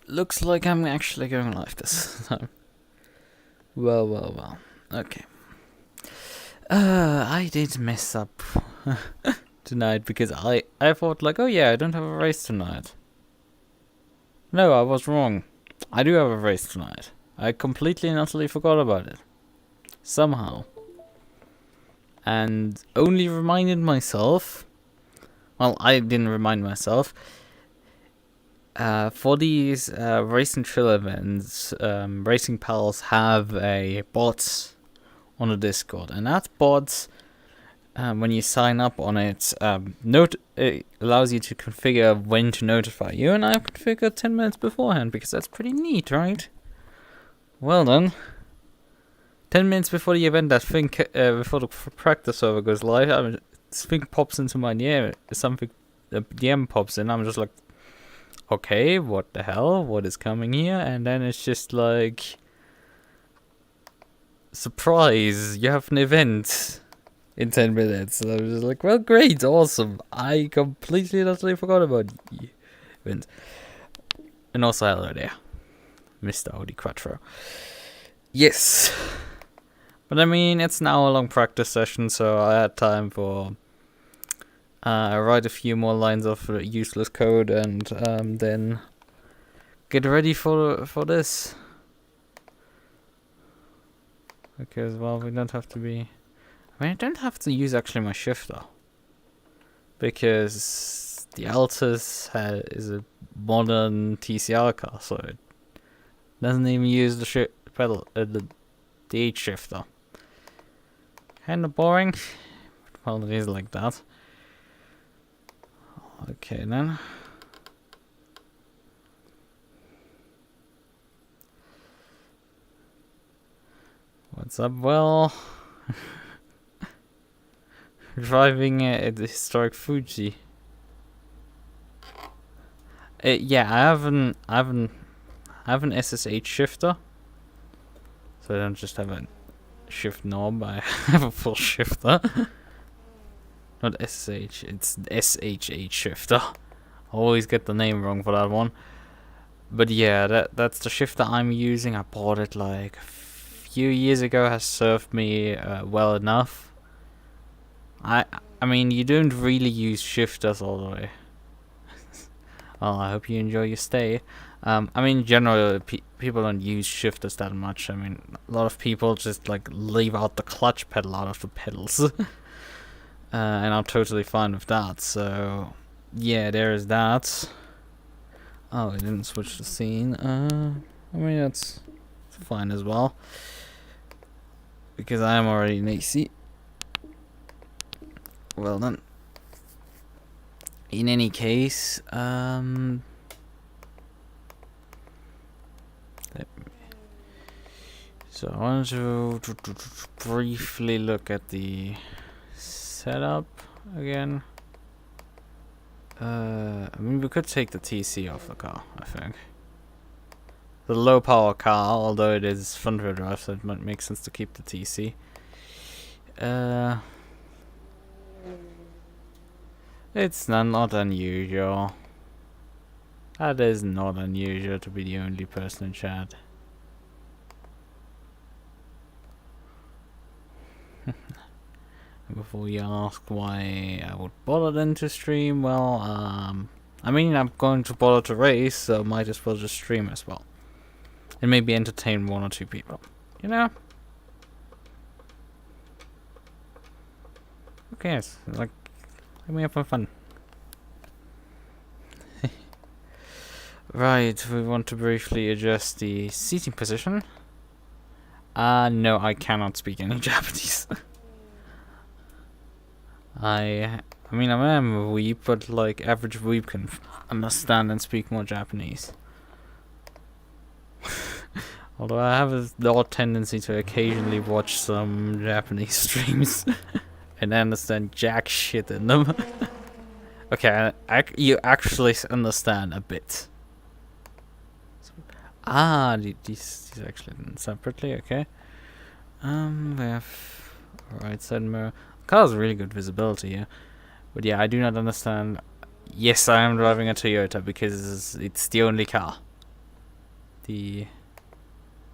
Looks like I'm actually going live this time. Well. Okay. I did mess up tonight because I thought like, oh yeah, I don't have a race tonight. No, I was wrong. I do have a race tonight. I completely and utterly forgot about it. Somehow. And only reminded myself. Well, I didn't remind myself. For these race and chill events, Racing Pals have a bot on the Discord, and that bot, when you sign up on it, it allows you to configure when to notify you, and I've configured 10 minutes beforehand because that's pretty neat, right? Well done. 10 minutes before the event, that thing, before the practice server goes live, this thing pops into my DM. Something, the DM pops in. I'm just like, okay, what the hell? What is coming here? And then it's just like, surprise! You have an event in 10 minutes. And I was just like, well, great, awesome. I completely and utterly forgot about the event. And also, hello there, Mr. Audi Quattro. Yes. But I mean, it's now a long practice session, so I had time for write a few more lines of useless code and then get ready for this. Because, well, we don't have to be... I mean, I don't have to use actually my shifter. Because the Altis is a modern TCR car, so it doesn't even use the the H shifter. Kinda boring. Well, it is like that. Okay, then. What's up? Well, driving the historic Fuji. Yeah, I have an SSH shifter, so I don't just have a shift knob. I have a full shifter. Not SSH, it's SHH shifter. I always get the name wrong for that one. But yeah, that's the shifter I'm using. I bought it like a few years ago. Has served me well enough. I mean, you don't really use shifters all the way. Well, I hope you enjoy your stay. I mean, generally, people don't use shifters that much. I mean, a lot of people just like leave out the clutch pedal out of the pedals. And I'm totally fine with that, so yeah, there is that. Oh, I didn't switch the scene. I mean, that's fine as well, because I am already in AC. Well then, in any case, so I want to briefly look at the setup again. I mean, we could take the TC off the car, I think. The low power car, although it is front wheel drive, so it might make sense to keep the TC. It's not unusual. That is not unusual to be the only person in chat. Before you ask why I would bother then to stream, well, I mean, I'm going to bother to race, so might as well just stream as well. And maybe entertain one or two people, you know? Who cares? Like, let me have some fun. Right, we want to briefly adjust the seating position. No, I cannot speak any Japanese. I mean, I am a weeb, but like average weeb can understand and speak more Japanese. Although I have the odd tendency to occasionally watch some Japanese streams and understand jack shit in them. Okay, you actually understand a bit. These actually done separately. Okay. We have right side mirror. Car has really good visibility here, but yeah, I do not understand. Yes, I am driving a Toyota because it's the only car.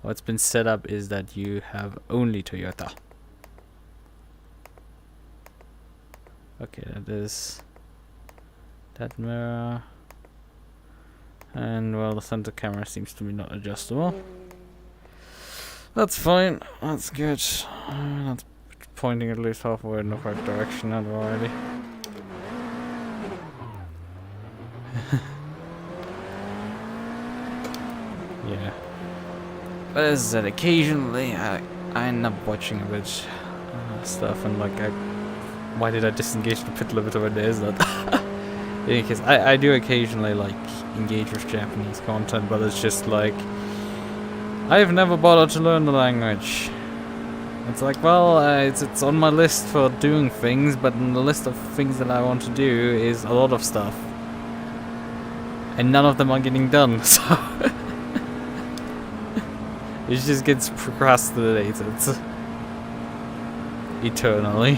what's been set up is that you have only Toyota. Okay, that is that mirror. And well, the center camera seems to be not adjustable. That's fine. That's good. That's pointing at least halfway in the right direction already. Yeah. But as I said, occasionally I end up watching a bit stuff and like why did I disengage the pit limiter when there is that? In any case, I do occasionally like engage with Japanese content, but it's just like I've never bothered to learn the language. It's like, well, it's on my list for doing things, but in the list of things that I want to do is a lot of stuff, and none of them are getting done. So it just gets procrastinated eternally.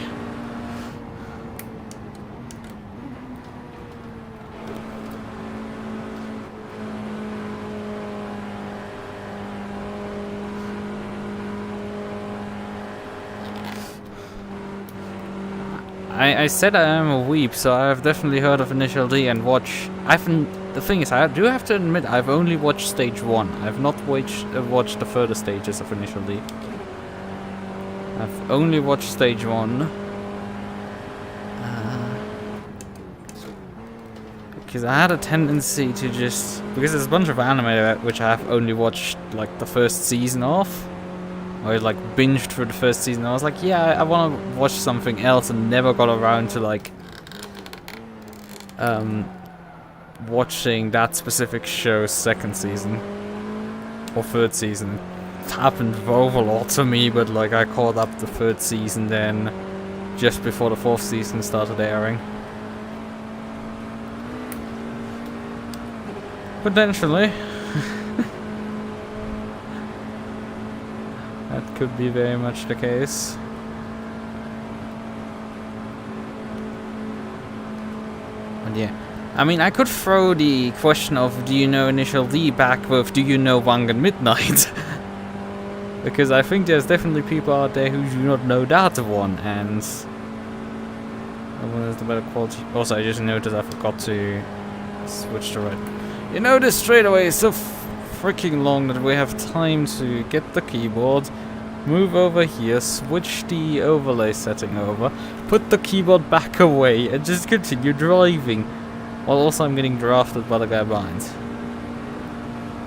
I said I am a weep, so I've definitely heard of Initial D and watch. The thing is, I do have to admit, I've only watched stage 1. I've not watched the further stages of Initial D. I've only watched stage 1. Because I had a tendency to just... Because there's a bunch of anime which I have only watched, like, the first season of. I like binged through the first season. I was like, yeah, I want to watch something else, and never got around to like watching that specific show's second season or third season. It happened over a lot to me, but like I caught up the third season then just before the fourth season started airing. Potentially. That could be very much the case. But yeah, I mean, I could throw the question of do you know Initial D back with do you know Wangen Midnight? Because I think there's definitely people out there who do not know that one, and one is the better quality. Also, I just noticed I forgot to switch to red. You notice straight away it's so freaking long that we have time to get the keyboard, move over here, switch the overlay setting over, put the keyboard back away, and just continue driving. While also I'm getting drafted by the guy behind.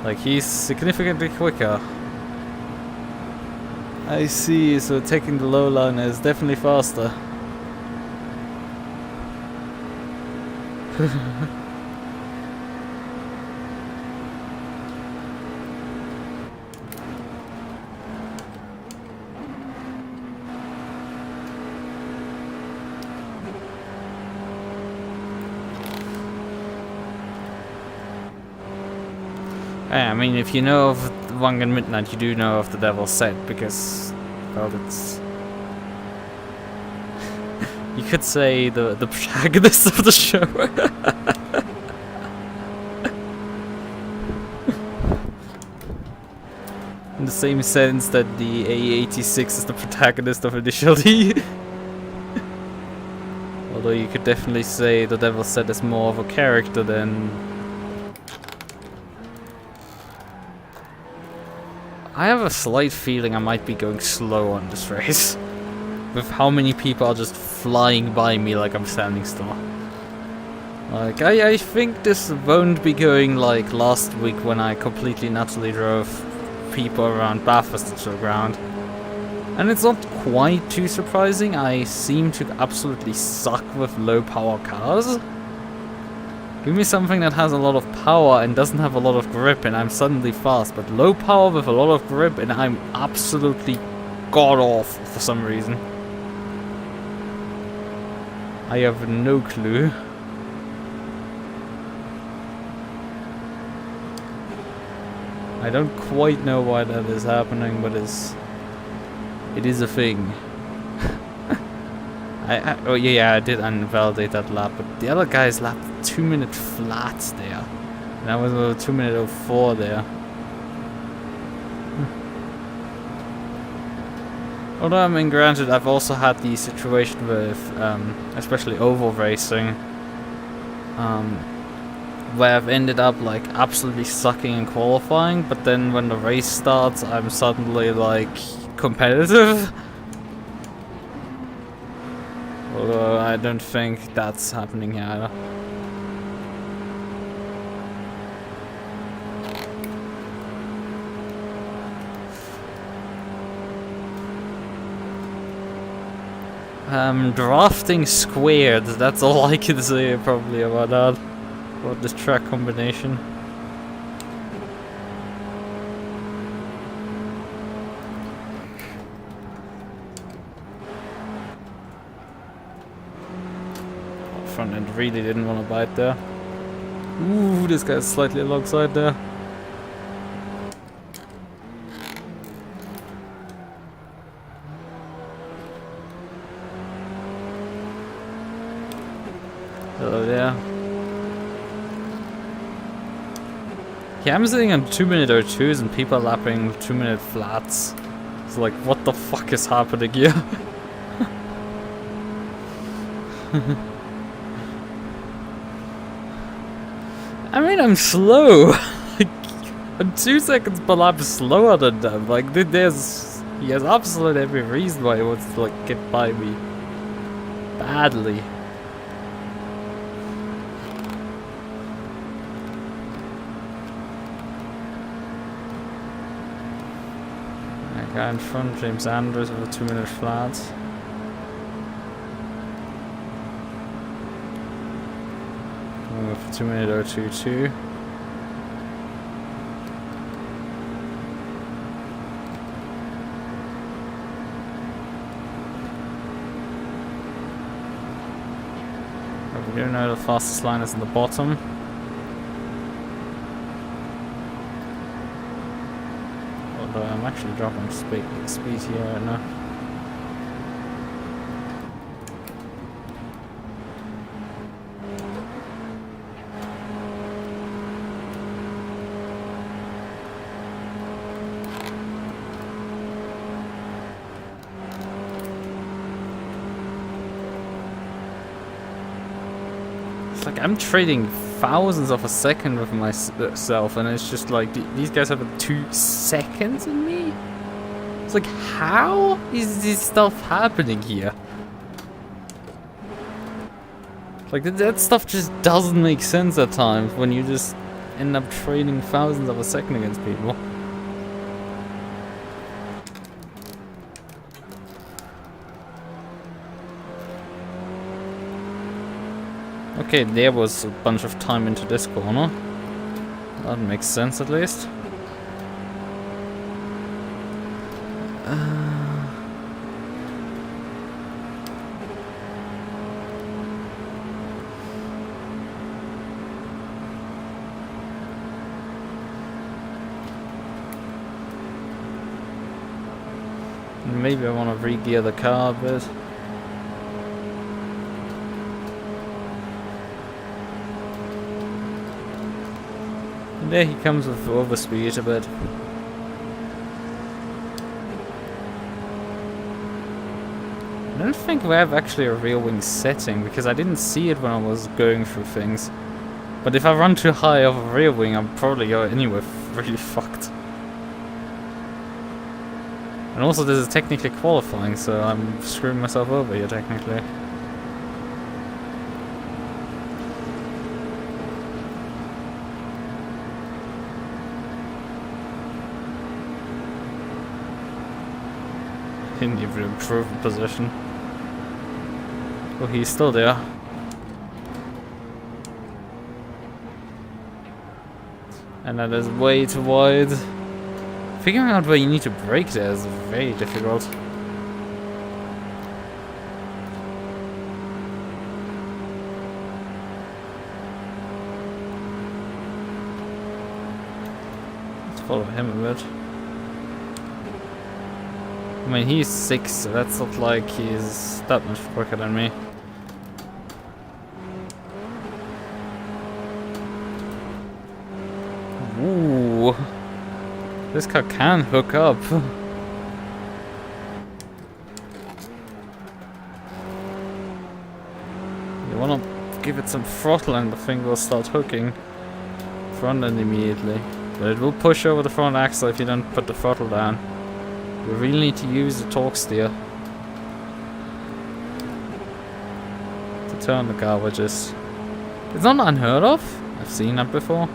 Like, he's significantly quicker. I see, so taking the low line is definitely faster. I mean, if you know of Wangen Midnight, you do know of the Devil's Set, because, well, it's... you could say the protagonist of the show. In the same sense that the AE86 is the protagonist of Initial D. Although you could definitely say the Devil's Set is more of a character than... I have a slight feeling I might be going slow on this race. With how many people are just flying by me like I'm standing still. Like, I think this won't be going like last week when I completely and utterly drove people around Bathurst to the ground. And it's not quite too surprising, I seem to absolutely suck with low power cars. Give me something that has a lot of power and doesn't have a lot of grip and I'm suddenly fast, but low power with a lot of grip and I'm absolutely god awful for some reason. I have no clue. I don't quite know why that is happening, but it is a thing. Oh yeah, I did invalidate that lap, but the other guys lapped 2-minute flats there. And I was a 2-minute 04 there. Although, I mean, granted, I've also had the situation with, especially oval racing, where I've ended up, like, absolutely sucking in qualifying, but then when the race starts, I'm suddenly, like, competitive. Although, I don't think that's happening here either. Drafting squared, that's all I can say probably about that. About this track combination. Front end really didn't want to bite there. Ooh, this guy's slightly alongside there. Hello there. Yeah, I'm sitting on 2-minute O2s and people are lapping 2-minute flats. It's like, what the fuck is happening here? I mean, I'm slow. Like, I'm 2 seconds per lap slower than them. Like, he has absolutely every reason why he wants to, like, get by me badly. Guy in front, James Andrews with a 2-minute flat. With a 2-minute O2 too. We do know the fastest line is in the bottom. I'm actually dropping speed here right now. It's like I'm trading thousands of a second with myself, and it's just like these guys have 2 seconds in me. It's like, how is this stuff happening here? Like that stuff just doesn't make sense at times when you just end up trading thousands of a second against people. Okay, there was a bunch of time into this corner. That makes sense at least. Maybe I want to re-gear the car a bit. And there he comes with overspeed a bit. I don't think we have actually a rear wing setting, because I didn't see it when I was going through things. But if I run too high of a rear wing, I'm probably anyway really fucked. And also this is technically qualifying, so I'm screwing myself over here technically. Didn't even improve the position. Oh, he's still there. And that is way too wide. Figuring out where you need to brake there is very difficult. Let's follow him a bit. I mean, he's 6, so that's not like he's that much quicker than me. Ooh. This car can hook up. You wanna give it some throttle and the thing will start hooking front end immediately. But it will push over the front axle if you don't put the throttle down. You really need to use the torque steer to turn the car, which is... It's not unheard of. I've seen that before.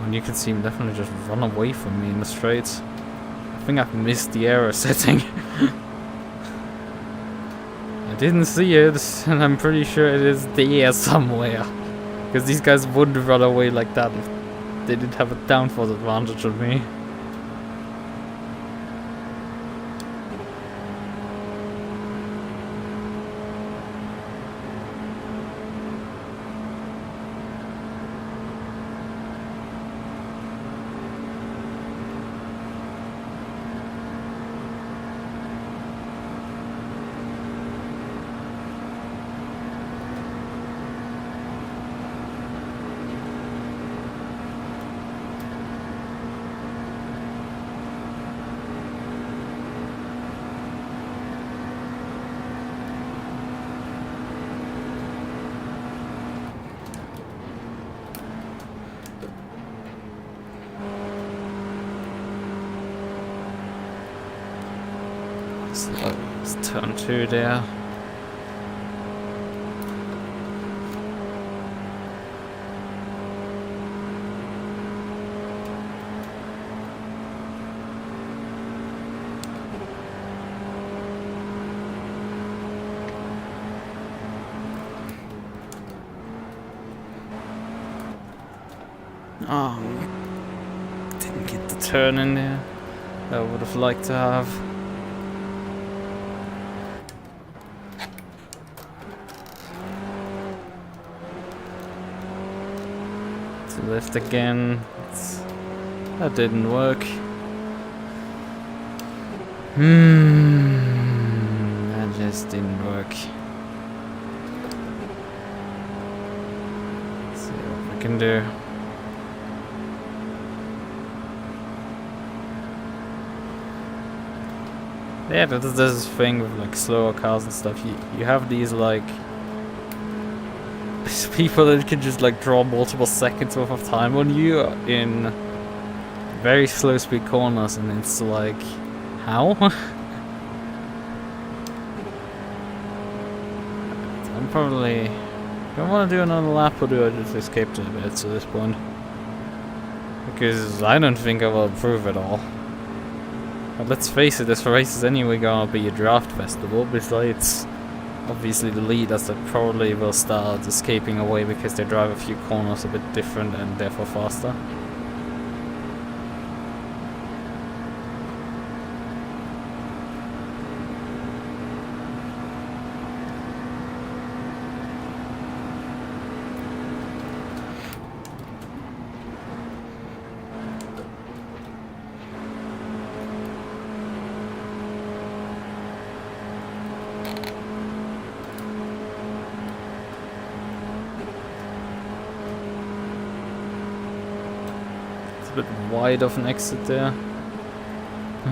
And you can see him definitely just run away from me in the straights. I think I've missed the aero setting. I didn't see it, and I'm pretty sure it is there somewhere. Because these guys wouldn't run away like that if they didn't have a downforce advantage on me. It's turn 2 there. Oh, didn't get the turn in there. I would have liked to have. Lift again. That didn't work. That just didn't work. Let's see what we can do. Yeah, there's this thing with like slower cars and stuff. You have these like people that can just like draw multiple seconds worth of time on you in very slow speed corners, and it's like, how? I'm probably, do I want to do another lap or do I just escape to the bits at this point? Because I don't think I will improve at all. But let's face it, this race is anyway gonna be a draft festival. Besides, obviously the leaders that probably will start escaping away because they drive a few corners a bit different and therefore faster. A bit wide of an exit there.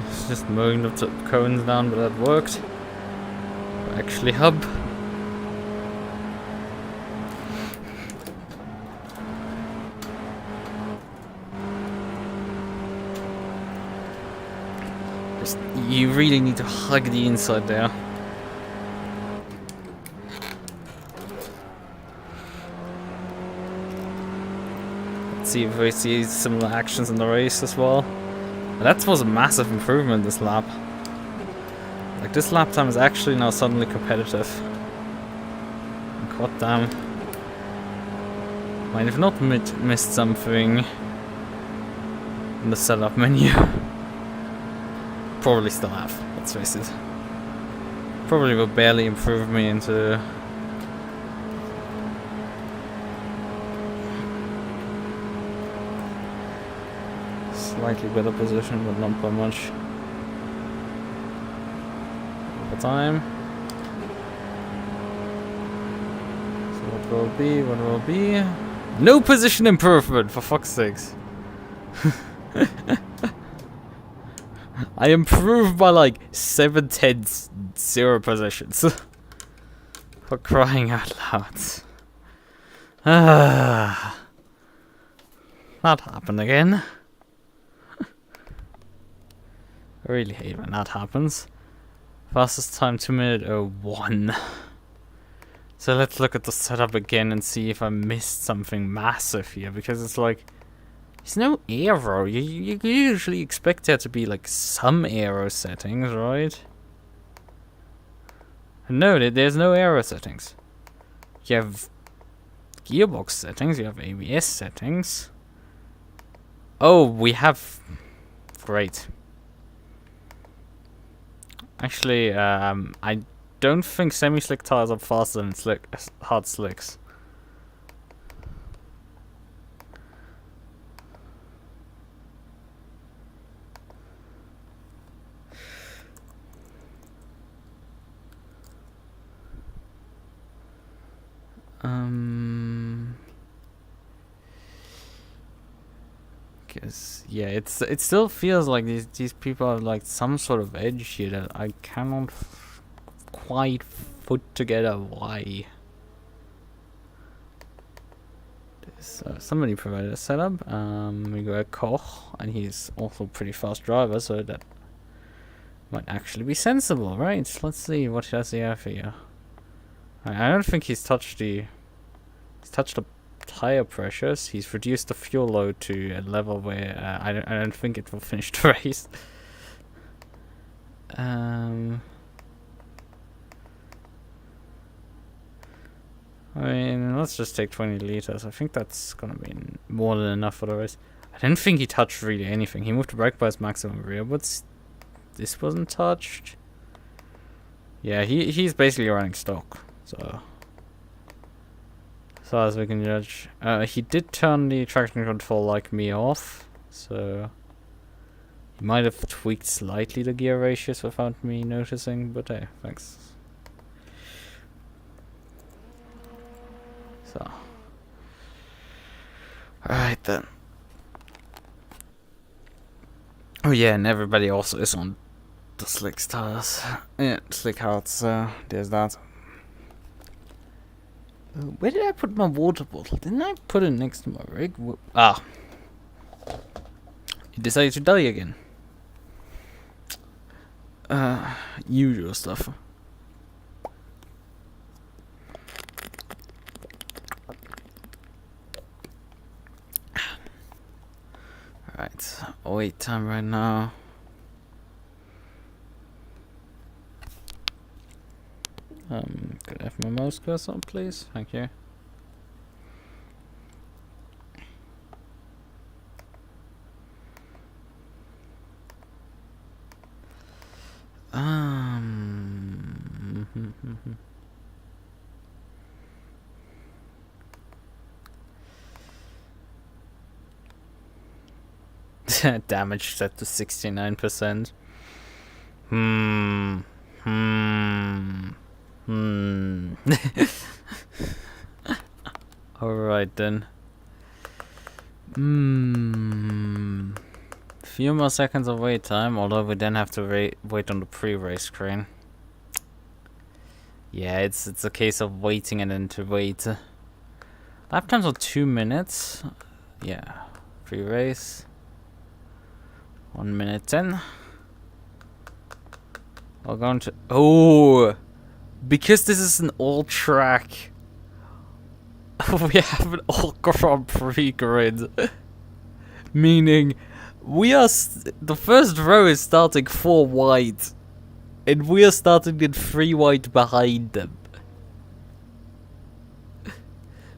It's just mowing the cones down, but that worked. Actually hub. Just, you really need to hug the inside there. See if we see similar actions in the race as well. But that was a massive improvement this lap. Like, this lap time is actually now suddenly competitive. God damn. Might have not missed something in the setup menu. Probably still have, let's face it. Probably will barely improve me into slightly better position, but not by much. Over time. So what will be? What will be? No position improvement, for fuck's sakes. I improved by like 7/10 0 positions. For crying out loud. Ah, that happened again. I really hate when that happens. Fastest time 2:01. So let's look at the setup again and see if I missed something massive here, because it's like there's no aero. You usually expect there to be like some aero settings, right? No, there's no aero settings. You have gearbox settings, you have ABS settings. Oh, we have... Great. Actually, I don't think semi-slick tires are faster than hard slicks. Cause yeah, it still feels like these people have like some sort of edge here that I cannot quite put together why. Somebody provided a setup. We got Koch, and he's also a pretty fast driver, so that might actually be sensible, right? Let's see what does he have here. I don't think he's touched the tire pressures. He's reduced the fuel load to a level where I don't think it will finish the race. I mean, let's just take 20 liters. I think that's gonna be more than enough for the race. I didn't think he touched really anything. He moved the brake by his maximum rear, but this wasn't touched. Yeah, he's basically running stock. So as we can judge, he did turn the traction control like me off, so he might have tweaked slightly the gear ratios without me noticing. But hey, thanks. So, alright then. Oh yeah, and everybody also is on the slick tires. Yeah, slick hards, so there's that. Where did I put my water bottle? Didn't I put it next to my rig? Ah. You decided to die again. Usual stuff. Alright, wait time right now. Could I have my mouse cursor on, please? Thank you. Damage set to 69%. Alright then. Few more seconds of wait time, although we then have to wait on the pre-race screen. Yeah, it's a case of waiting and then to wait. Lap times are 2 minutes. Yeah, pre-race. 1 minute 10. We're going to... Oh! Because this is an old track, we have an old Grand Prix grid. Meaning, we are... the first row is starting 4 wide. And we are starting in 3 wide behind them.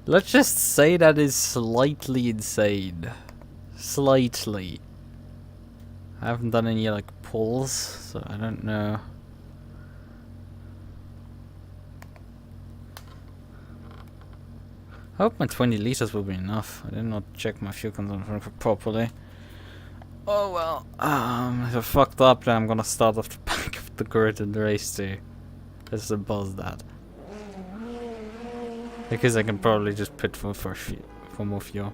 Let's just say that is slightly insane. Slightly. I haven't done any like pulls, so I don't know. I hope my 20 liters will be enough. I did not check my fuel consumption properly. Oh well. If I fucked up, then I'm gonna start off the back of the grid in the race too. As simple as that. Because I can probably just pit for more fuel.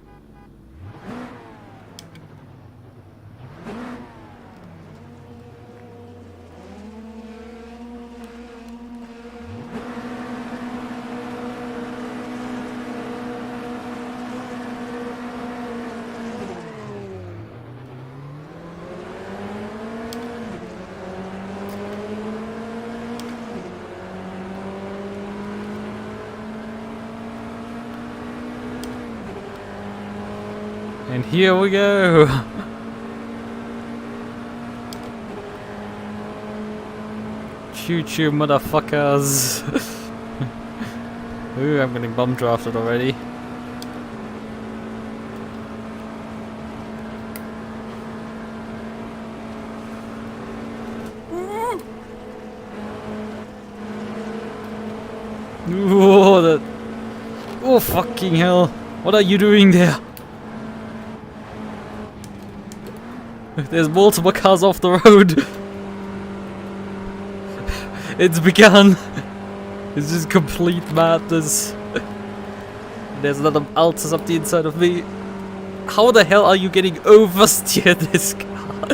And here we go! Choo choo, motherfuckers! Ooh, I'm getting bum drafted already. Whoa, that... Oh, fucking hell! What are you doing there? There's multiple cars off the road! It's begun! It's just complete madness. There's another Altis up the inside of me. How the hell are you getting oversteer this car?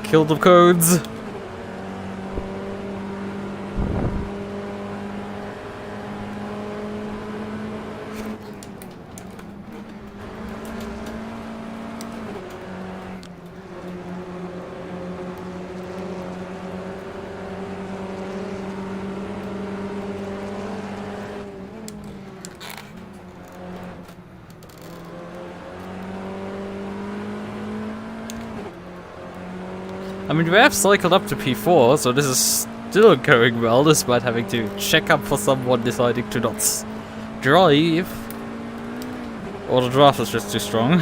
Kill the codes. I mean, we have cycled up to P4, so this is still going well, despite having to check up for someone deciding to not drive. Or the draft is just too strong.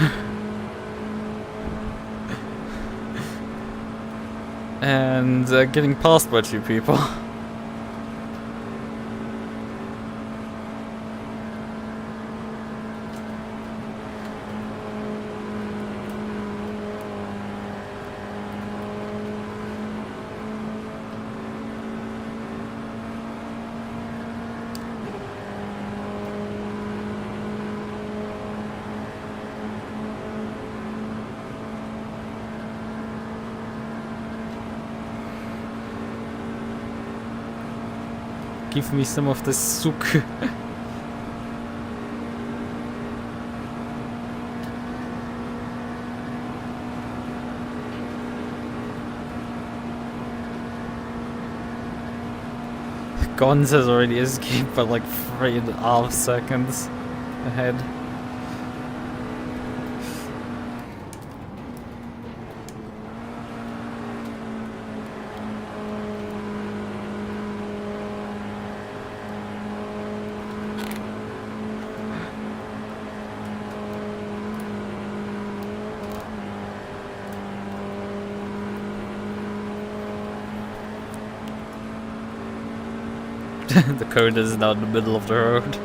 And getting passed by 2 people. Give me some of this souk. Gons has already escaped by like 3.5 seconds ahead. The code is now in the middle of the road.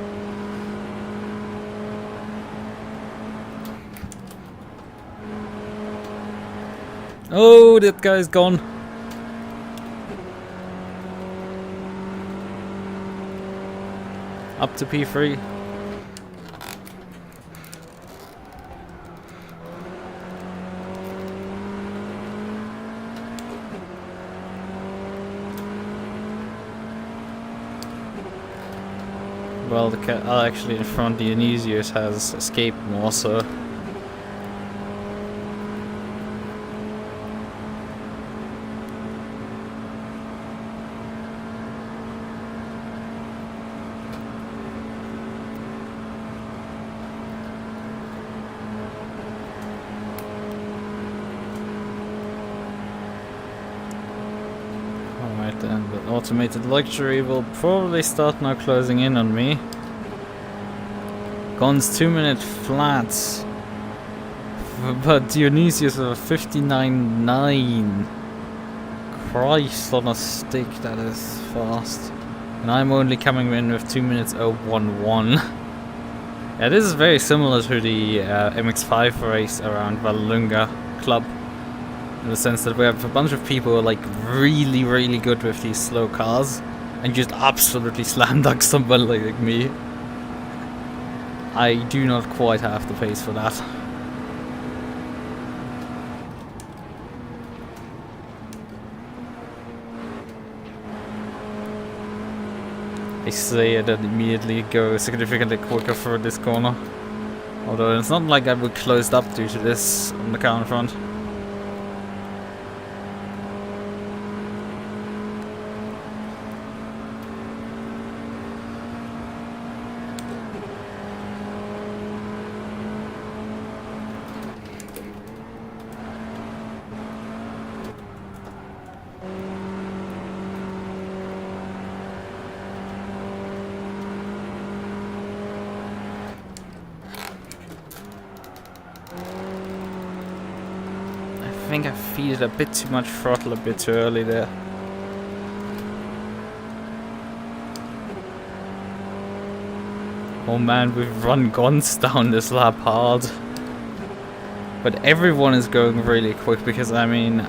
Oh, that guy's gone. Up to P3. Well, the cat actually in front, Dionysius has escaped more, so. Alright then, the automated luxury will probably start now closing in on me. Gon's 2-minute flats. But Dionysius with a 59.9. Christ on a stick, that is fast. And I'm only coming in with 2 minutes 011. Yeah, this is very similar to the MX5 race around Vallelunga Club. In the sense that we have a bunch of people who are like really, really good with these slow cars. And just absolutely slam dunk somebody like me. I do not quite have the pace for that. I say it and immediately go significantly quicker through this corner. Although it's not like I would closed up due to this on the car in front. think I feed it a bit too much throttle a bit too early there. Oh man, we've run guns down this lap hard. But everyone is going really quick because, I mean,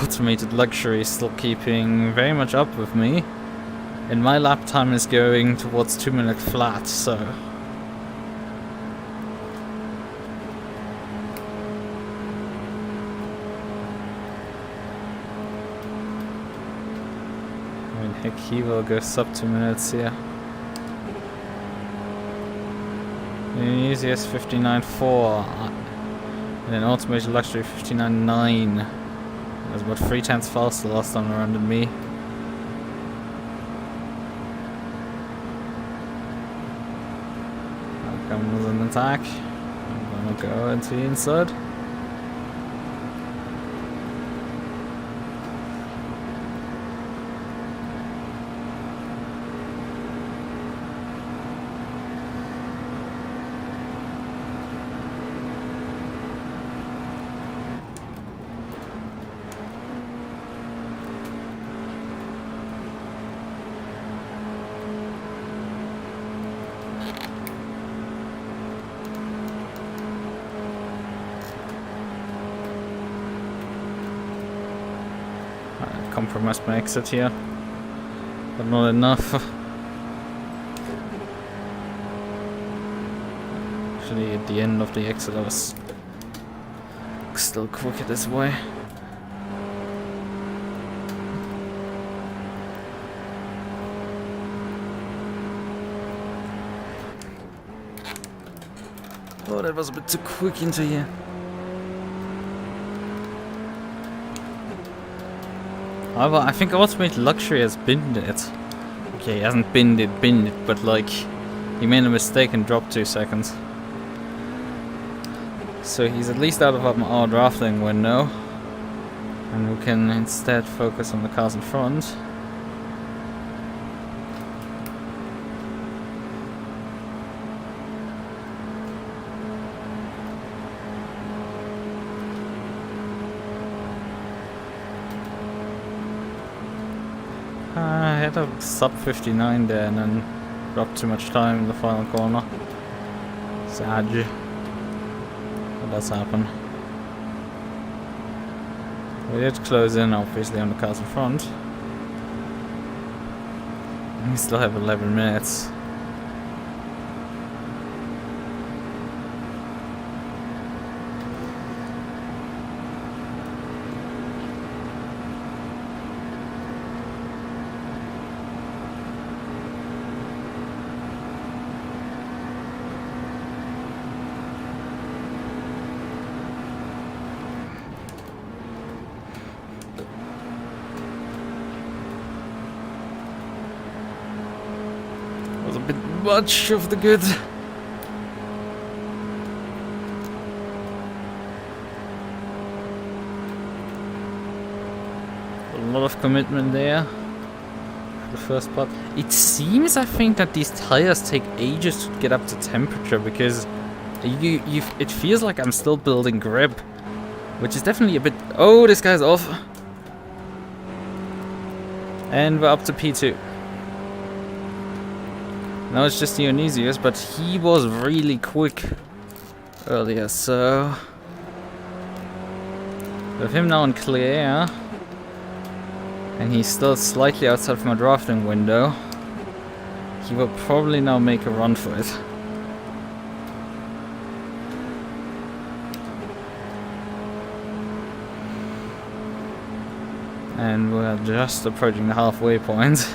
Automated Luxury is still keeping very much up with me. And my lap time is going towards 2 minute flat, so... I mean, heck, he will go sub 2 minutes here. Easiest 59.4, and then Automated Luxury 59.9. It was about 3 tenths faster last time around than me. Now comes an attack. I'm gonna go into the inside. Compromise my exit here, but not enough. Actually, at the end of the exit, I was still quicker this way. Oh, that was a bit too quick into here. However, I think Automated Luxury has binned it. Okay, he hasn't binned it, but like, he made a mistake and dropped 2 seconds. So he's at least out of our drafting window. And we can instead focus on the cars in front. I had a sub 59 there and then dropped too much time in the final corner. Sad. But that's happened. We did close in obviously on the cars in front. We still have 11 minutes. A bit much of the good. A lot of commitment there for the first part. It seems, I think, that these tires take ages to get up to temperature because it feels like I'm still building grip, which is definitely a bit. Oh, this guy's off, and we're up to P2. Now it's just Dionysius, but he was really quick earlier, so... With him now in clear air, and he's still slightly outside of my drafting window, he will probably now make a run for it. And we're just approaching the halfway point.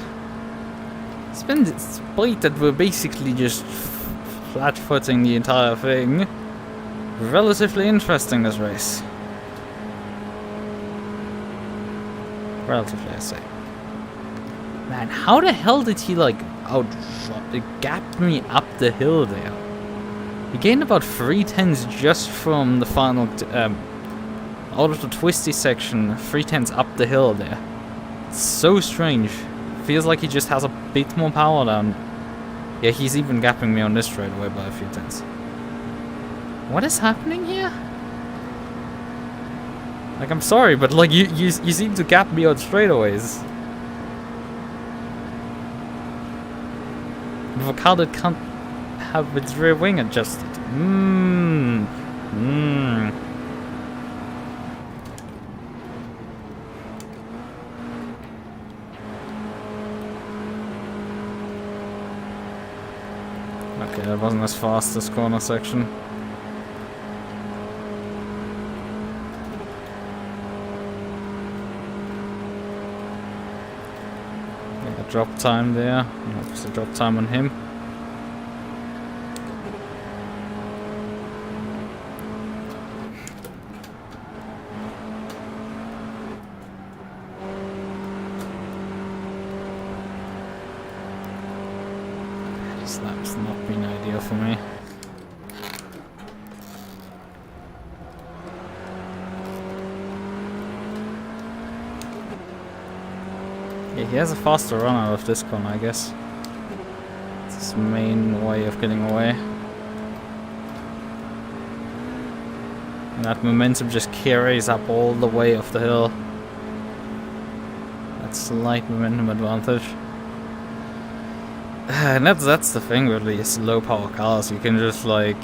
Despite that we're basically just flat-footing the entire thing, relatively interesting this race. Relatively, I say. Man, how the hell did he like gap me up the hill there? He gained about 3 tenths just from the final, out of the twisty section, 3 tenths up the hill there. It's so strange. Feels like he just has a bit more power down. Yeah, he's even gapping me on this straightaway by a few tenths. What is happening here? Like, I'm sorry, but like you seem to gap me on straightaways. With a car that can't have its rear wing adjusted. Okay, that wasn't as fast as corner section. Yeah, drop time there. Obviously drop time on him. That's not been ideal for me. Yeah, he has a faster run out of this corner, I guess. It's his main way of getting away. And that momentum just carries up all the way off the hill. That slight momentum advantage. And that's the thing with these low power cars. You can just like,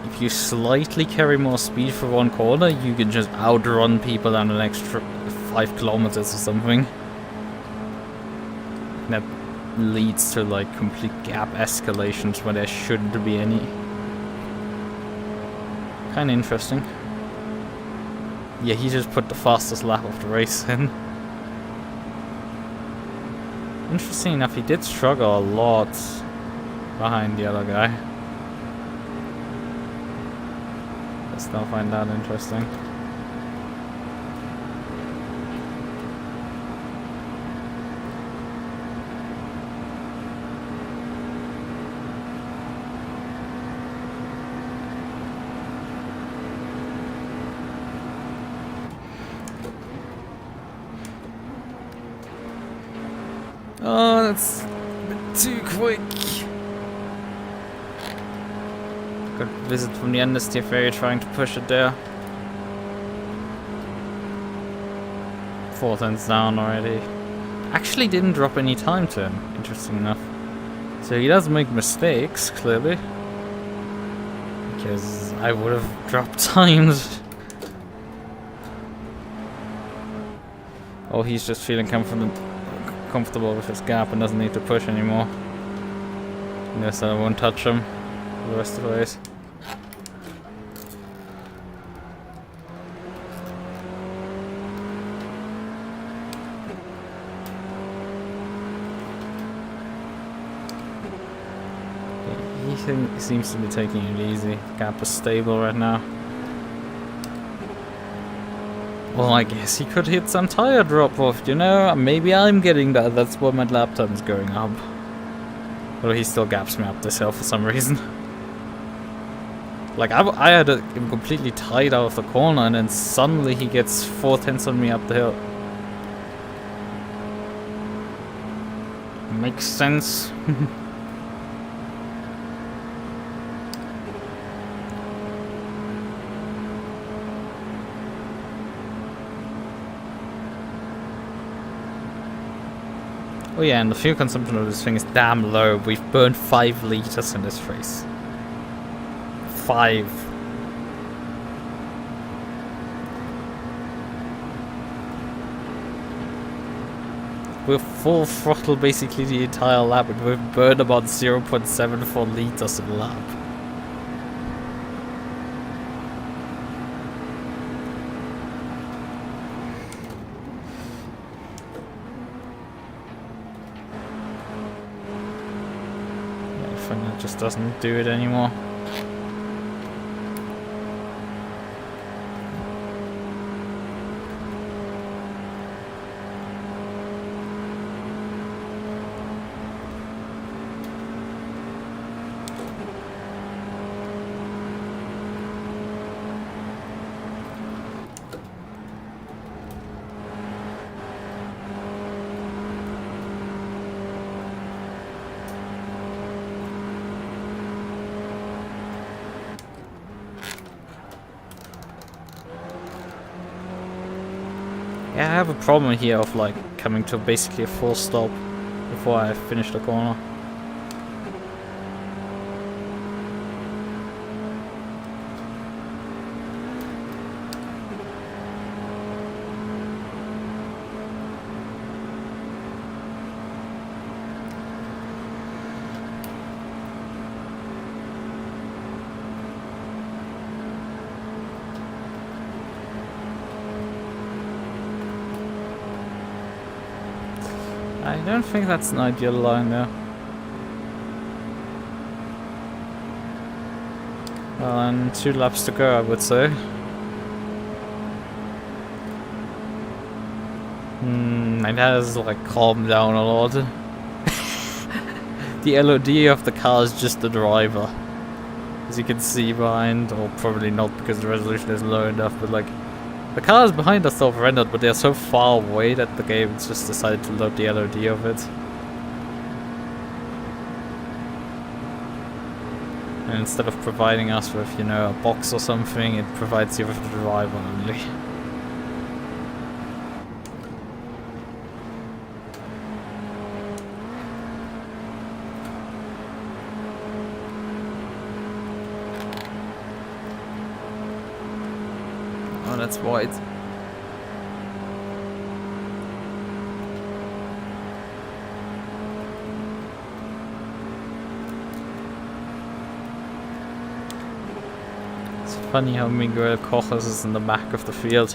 if you slightly carry more speed for one corner, you can just outrun people down an extra 5 kilometers or something. And that leads to like complete gap escalations where there shouldn't be any. Kinda interesting. Yeah, he just put the fastest lap of the race in. Interesting enough, he did struggle a lot behind the other guy. I still find that interesting. Oh, that's a bit too quick. Got a visit from the NST ferry trying to push it there. 4 turns down already. Actually didn't drop any time to him, interesting enough. So he does make mistakes, clearly. Because I would have dropped times. Oh, he's just feeling comfortable with his gap and doesn't need to push anymore. Yes, I won't touch him for the rest of the race. He seems to be taking it easy. The gap is stable right now. Well, I guess he could hit some tire drop-off, you know? Maybe I'm getting that. That's why my lap time is going up. But he still gaps me up this hill for some reason. Like, I had him completely tied out of the corner, and then suddenly he gets 4 tenths on me up the hill. Makes sense. Oh yeah, and the fuel consumption of this thing is damn low. We've burned 5 liters in this race. 5. We're full throttle basically the entire lap, and we've burned about 0.74 liters a lap. Just doesn't do it anymore. Yeah, I have a problem here of like coming to basically a full stop before I finish the corner. I don't think that's an ideal line there. Well, and 2 laps to go, I would say. It has like calmed down a lot. The LOD of the car is just the driver, as you can see behind, or probably not because the resolution is low enough, but like the cars behind are still rendered, but they're so far away that the game just decided to load the LOD of it. And instead of providing us with, you know, a box or something, it provides you with the driver only. Oh, that's wide. It's funny how Miguel Kochas is in the back of the field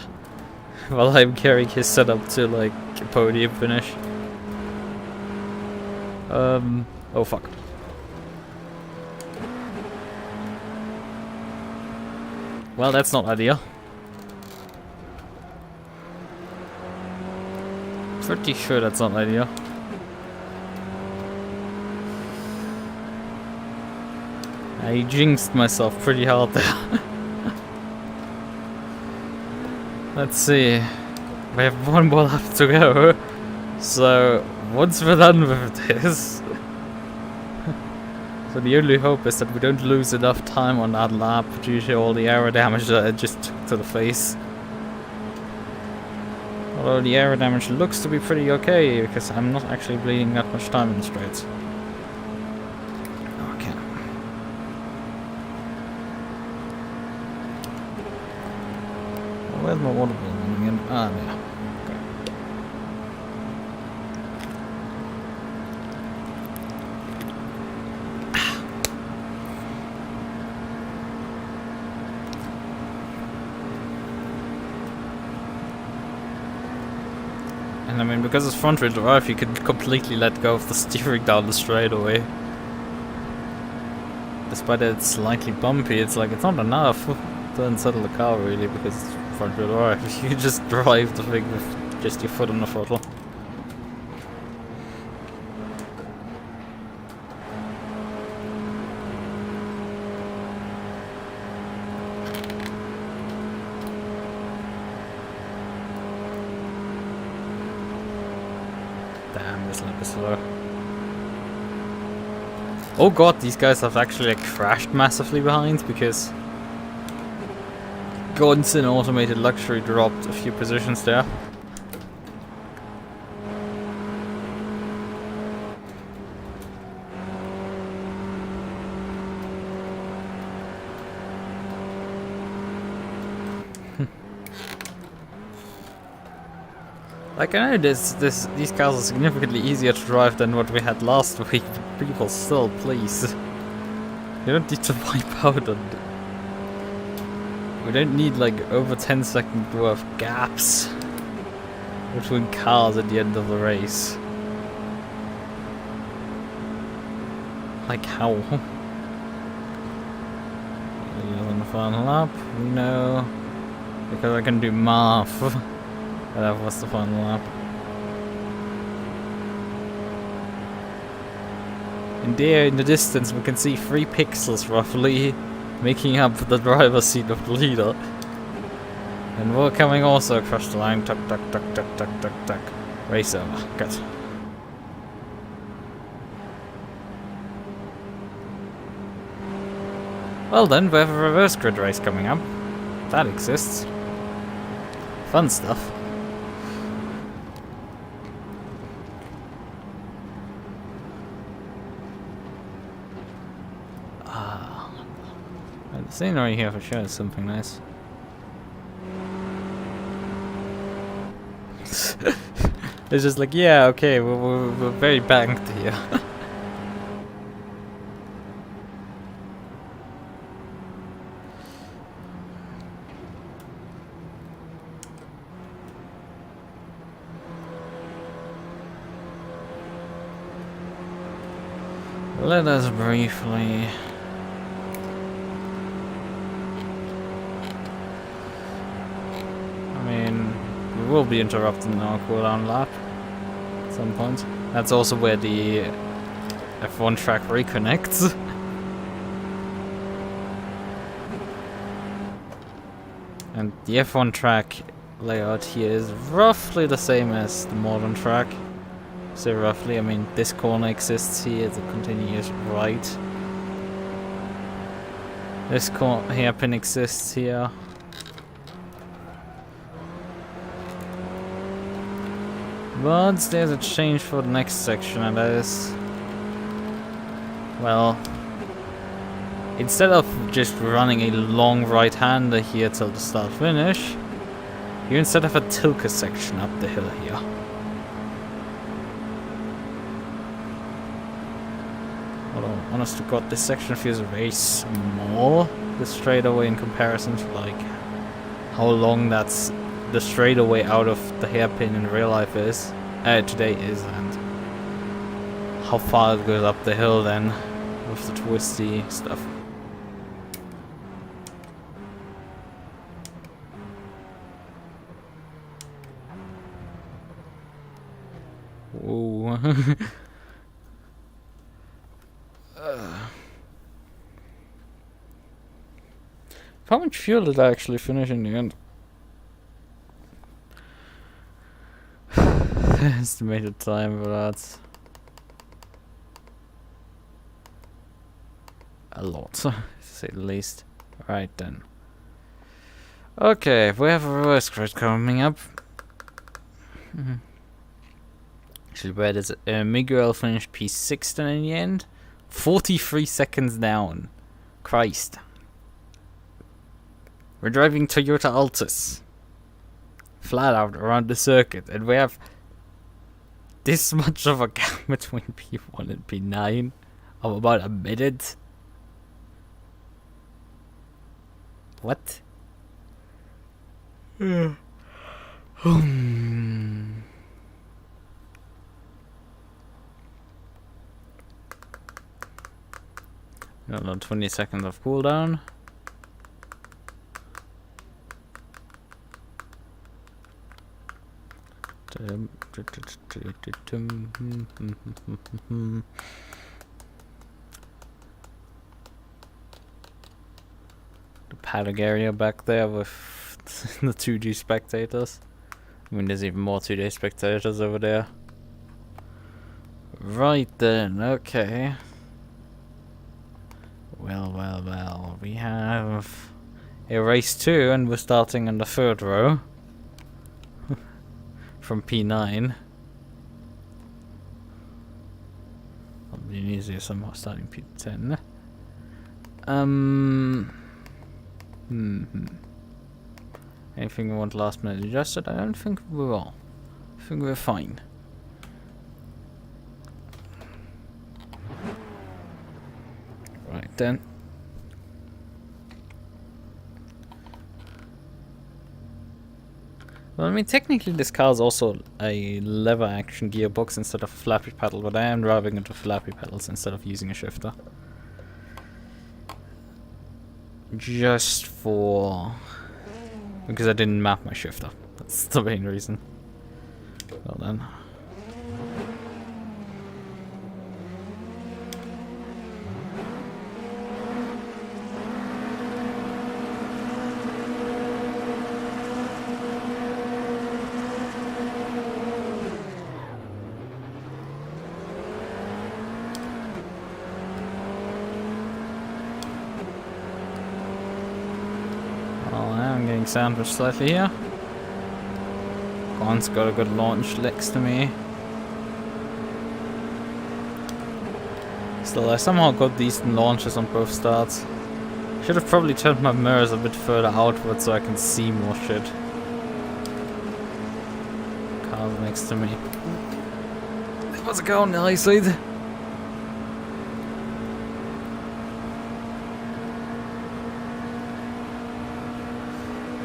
while I'm carrying his setup to like a podium finish. Oh fuck. Well, that's not ideal. Pretty sure that's not ideal. I jinxed myself pretty hard there. Let's see. We have 1 more lap to go. So, once we're done with this... So the only hope is that we don't lose enough time on that lap due to all the aero damage that I just took to the face. Although the aero damage looks to be pretty okay, because I'm not actually bleeding that much time in the straights. Okay. Where's my water bottle again? Ah, there. And I mean, because it's front wheel drive, you can completely let go of the steering down the straightaway. Despite that it's slightly bumpy, it's like, it's not enough to unsettle the car really, because it's front wheel drive. You just drive the thing with just your foot on the throttle. Damn, this lap is slow. Oh god, these guys have actually like, crashed massively behind because Gonson Automated Luxury dropped a few positions there. Like, I know these cars are significantly easier to drive than what we had last week, but people still, please. You don't need to wipe out on... We don't need like over 10-second worth gaps between cars at the end of the race. Like how? On the final lap? No. Because I can do math. That was the final lap. And there in the distance we can see 3 pixels roughly making up the driver's seat of the leader. And we're coming also across the line. Tuck, tuck, tuck, tuck, tuck, tuck, tuck. Race over. Good. Well then, we have a reverse grid race coming up. That exists. Fun stuff. The scenery here for sure is something nice. It's just like, yeah, okay, we're very banked here. Let us briefly... I mean, we will be interrupting our cooldown lap at some point. That's also where the F1 track reconnects. And the F1 track layout here is roughly the same as the modern track. So roughly, I mean, this corner exists here, the continuous right. This hairpin exists here. But there's a change for the next section, and that is... well... instead of just running a long right-hander here till the start-finish, you instead have a tilka section up the hill here. Although, honest to God, this section feels very small, the straightaway, in comparison to like how long that's the straightaway out of the hairpin in real life is, today is, and how far it goes up the hill then with the twisty stuff. Whoa. How much fuel did I actually finish in the end? Estimated time for that. A lot, to say the least. Right then. Okay, we have a reverse crit coming up. Actually, where does it? Miguel finished P6 then in the end. 43 seconds down. Christ. We're driving Toyota Altis. Flat out around the circuit, and we have this much of a gap between P1 and P9 of about a minute. What? No, 20 seconds of cooldown. The paddock area back there with the 2D spectators. I mean, there's even more 2D spectators over there. Right then, okay. Well, we have a race 2 and we're starting in the third row. From P9. I'll be easier somehow starting P10. Anything we want last minute adjusted? I don't think we will. I think we're fine. Right then. Well, I mean, technically this car is also a lever action gearbox instead of a flappy pedal, but I am driving into flappy pedals instead of using a shifter. Just for... because I didn't map my shifter. That's the main reason. Well then. Sandwich slightly here. Gon's got a good launch next to me. Still, I somehow got decent launches on both starts. Should have probably turned my mirrors a bit further outward so I can see more shit. Cars next to me. There was a car on the high side.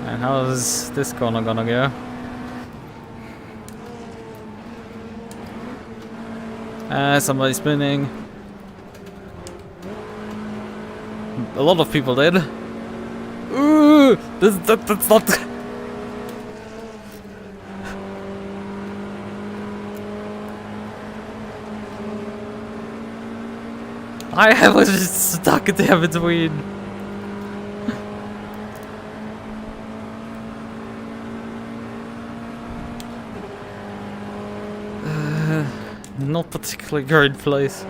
And how is this corner gonna go? Somebody's spinning. A lot of people did. Ooh, that's not. I was just stuck there between. Not particularly great place.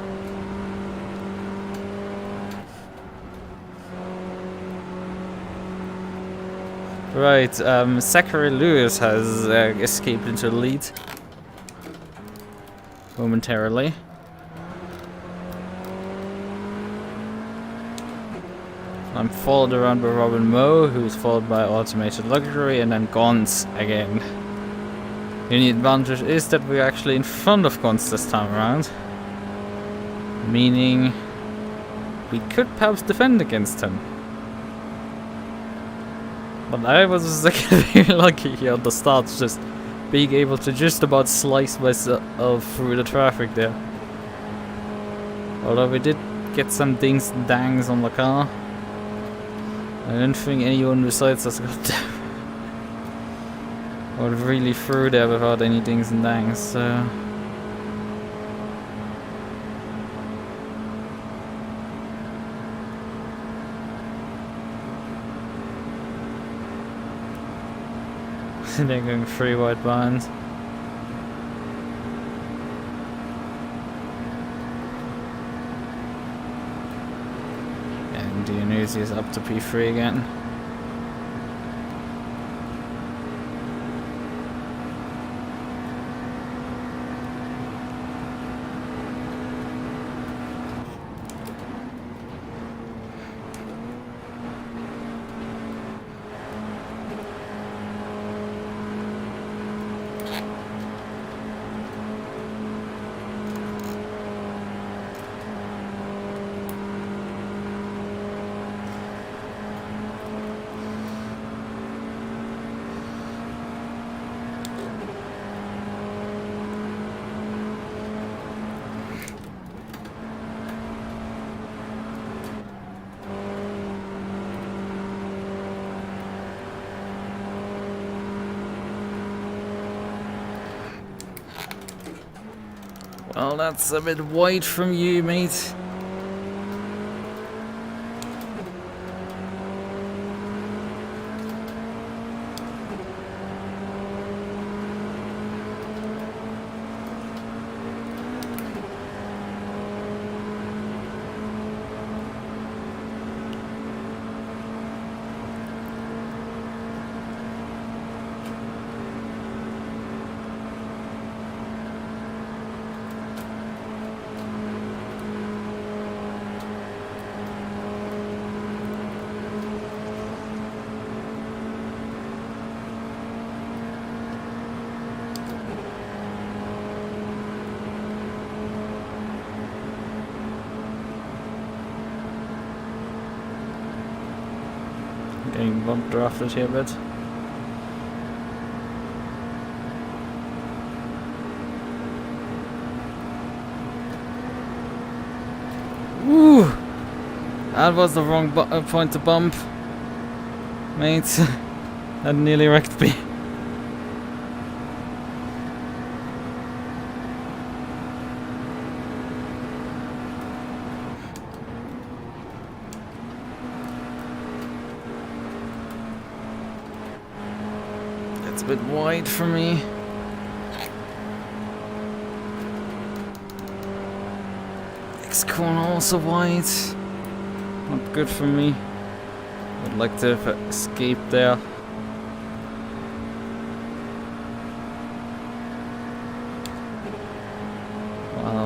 Right, Zachary Lewis has escaped into the lead momentarily. I'm followed around by Robin Moe, who's followed by Automated Luxury, and then Gons again. The only advantage is that we're actually in front of Gons this time around. Meaning we could perhaps defend against him. But I was very lucky here at the start, just being able to just about slice myself through the traffic there. Although we did get some dings and dangs on the car. I don't think anyone besides us got really through there without any dings and dangs, so... They're going 3 wide behind. And Dionysius is up to P3 again. Well, that's a bit wide from you, mate. Getting bump drafted here a bit. Ooh! That was the wrong point to bump. Mate, that nearly wrecked me. It's a bit wide for me. Next corner also wide. Not good for me. Would like to have escaped there. Well.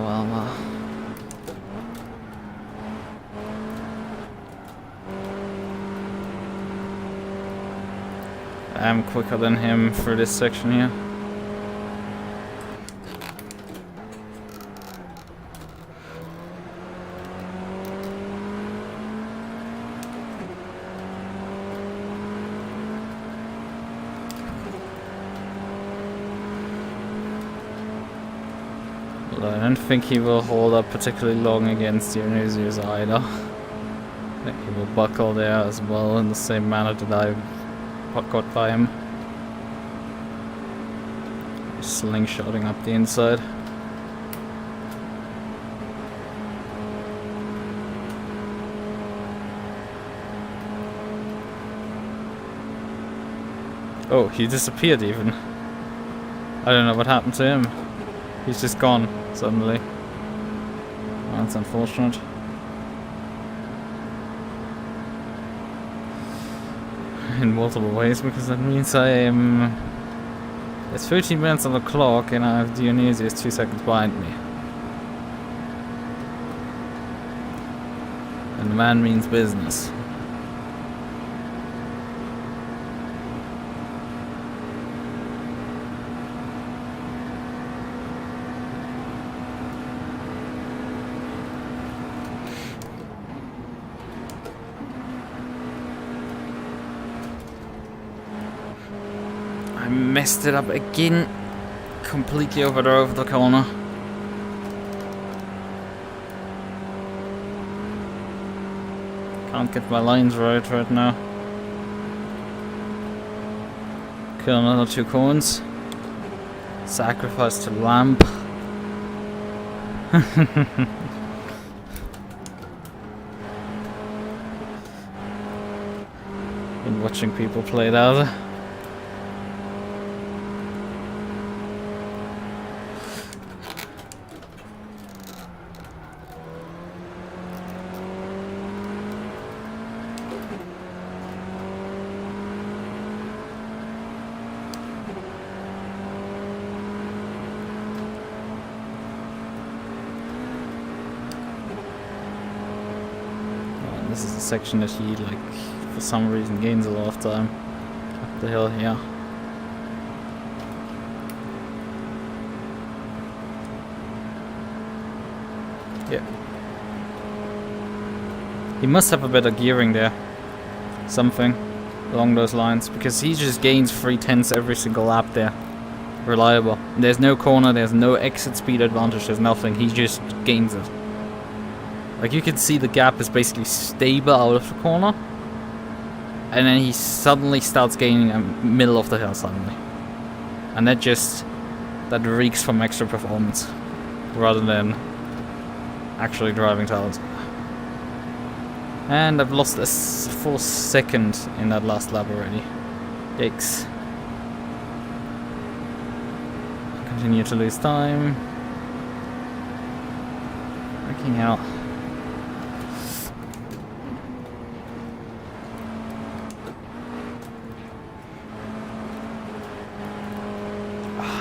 I'm quicker than him for this section here. I don't think he will hold up particularly long against Dionysius either. I think he will buckle there as well in the same manner that I got by him. Slingshotting up the inside. Oh, he disappeared even. I don't know what happened to him. He's just gone suddenly. Oh, that's unfortunate. In multiple ways, because that means I am... It's 13 minutes on the clock and I have Dionysius 2 seconds behind me. And the man means business. I messed it up again. Completely overdrove the corner. Can't get my lines right now. Kill another 2 cones. Sacrifice to lamp. Been watching people play it out. This is the section that he, like, for some reason gains a lot of time up the hill here. Yeah. He must have a better gearing there. Something along those lines, because he just gains 3/10 every single lap there. Reliable. There's no corner, there's no exit speed advantage, there's nothing. He just gains it. Like, you can see the gap is basically stable out of the corner, and then he suddenly starts gaining a middle of the hill suddenly. And that reeks from extra performance, rather than actually driving talent. And I've lost a full second in that last lap already. Yikes. Continue to lose time. Fucking hell.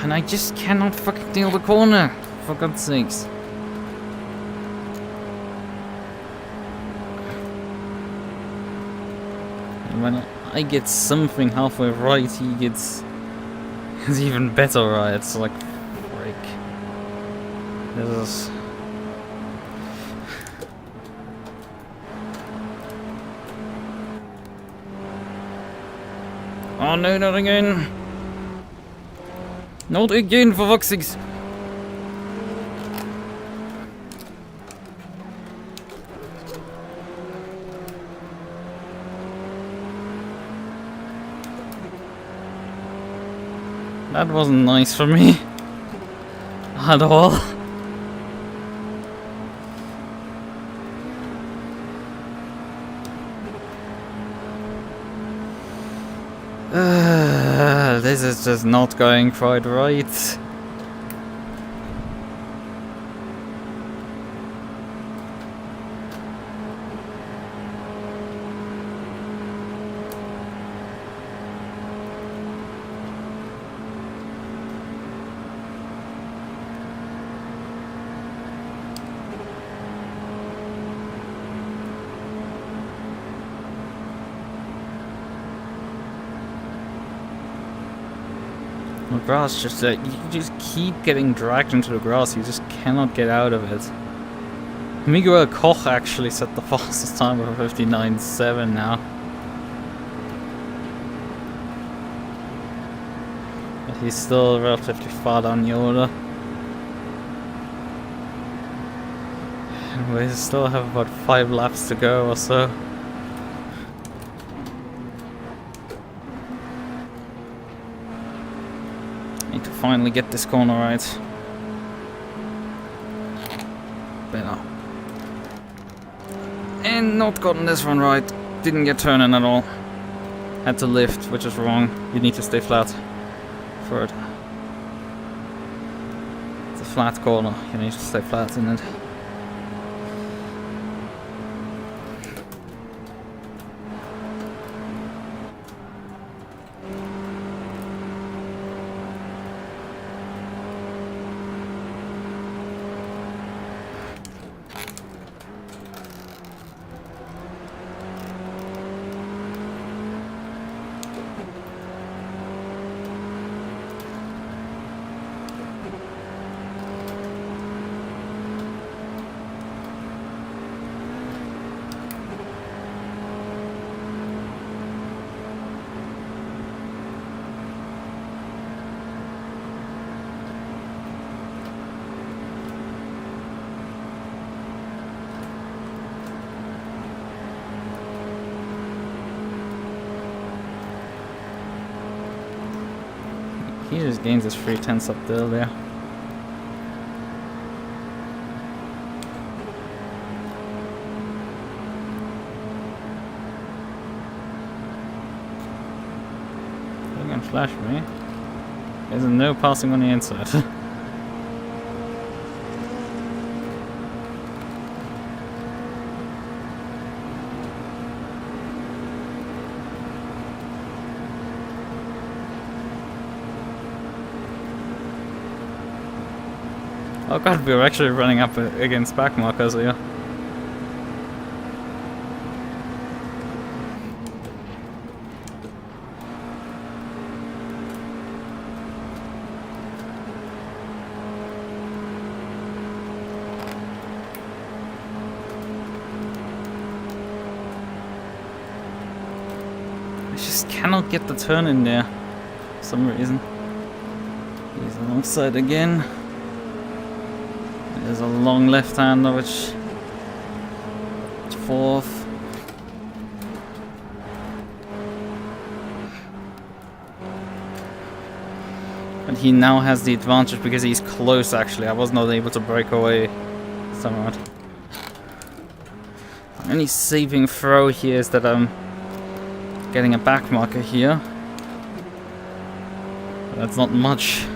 And I just cannot fucking nail the corner, for God's sakes. And when I get something halfway right, he gets even better right. It's like, frick. This is... Oh no, not again! Not again, for fuck's sakes! That wasn't nice for me. At all. This is just not going quite right. The grass just you just keep getting dragged into the grass. You just cannot get out of it. Miguel Koch actually set the fastest time of 59.7 now. But he's still relatively far down the order. And we still have about 5 laps to go or so. Need to finally get this corner right. Better. And not gotten this one right. Didn't get turning at all. Had to lift, which is wrong. You need to stay flat for it. It's a flat corner. You need to stay flat in it. He just gains his 3/10 up there. You're gonna flash me. There's no passing on the inside. Oh god, we're actually running up against back markers here. I just cannot get the turn in there for some reason. He's alongside again. There's a long left-hander which is fourth. And he now has the advantage because he's close actually. I was not able to break away somewhat. The only saving throw here is that I'm getting a back marker here. But that's not much.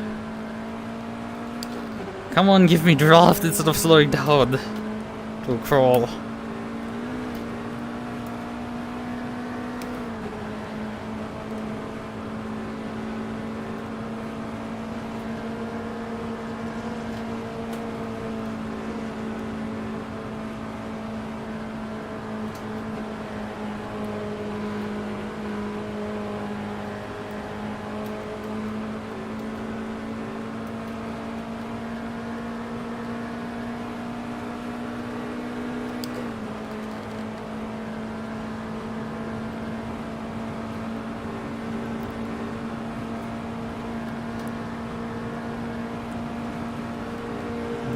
Come on, give me draft instead of slowing down to a crawl.